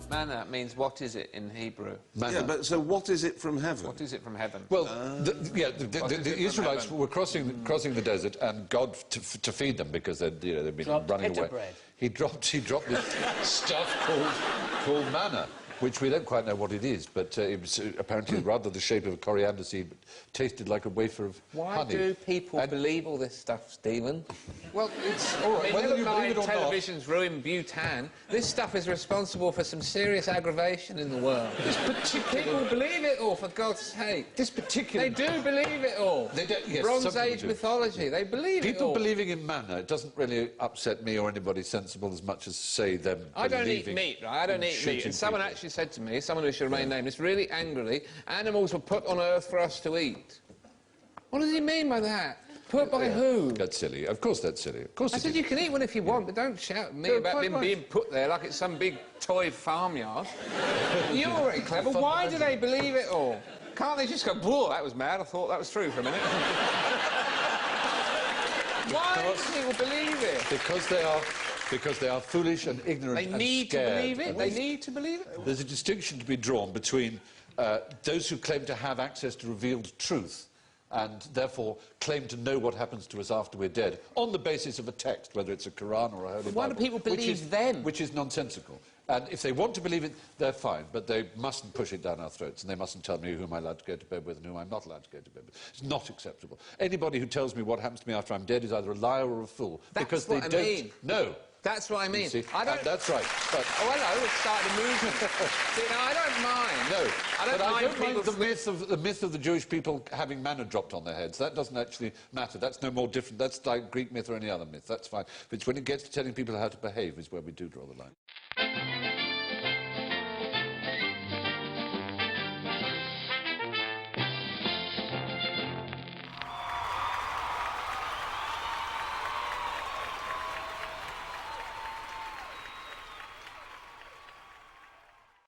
Manna means what is it in Hebrew? Manna. Yeah, but so what is it from heaven? What is it from heaven? Well, the Israelites were crossing the desert, and God, to feed them, because they'd been running away. Bread. He dropped this stuff called manna, which we don't quite know what it is, but it was apparently rather the shape of a coriander seed, but tasted like a wafer of honey. Why do people believe all this stuff, Stephen? Well, it's all right. Whether you believe it or not, television's ruined Bhutan. This stuff is responsible for some serious aggravation in the world. People believe it all, for God's sake. This particular... They do believe it all. They don't, yes, Bronze Age mythology, they believe it all. People believing in manna, it doesn't really upset me or anybody sensible as much as, say, them I don't eat meat, right? I don't eat meat. And someone actually said to me, someone who should remain nameless, really angrily, animals were put on Earth for us to eat. What does he mean by that? Put by who? That's silly. Of course that's silly. Of course I said you can eat one if you want, but don't shout at me about them being put there like it's some big toy farmyard. You're very clever. Why do they believe it all? Can't they just go, whoa, that was mad, I thought that was true for a minute. Why do people believe it? Because they are foolish and ignorant and scared. They need to believe it. They need to believe it. There's a distinction to be drawn between those who claim to have access to revealed truth and therefore claim to know what happens to us after we're dead on the basis of a text, whether it's a Quran or a Holy Bible. Why do people believe them? Which is nonsensical. And if they want to believe it, they're fine, but they mustn't push it down our throats, and they mustn't tell me who I'm allowed to go to bed with and who I'm not allowed to go to bed with. It's not acceptable. Anybody who tells me what happens to me after I'm dead is either a liar or a fool. That's because what they I don't mean. know. That's what I mean. See? I don't... that's right. But... Oh, hello, it's started a movement. See, now, I don't mind. No, I don't mind the myth of the Jewish people having manna dropped on their heads. That doesn't actually matter. That's no more different. That's like Greek myth or any other myth. That's fine. But it's when it gets to telling people how to behave is where we do draw the line.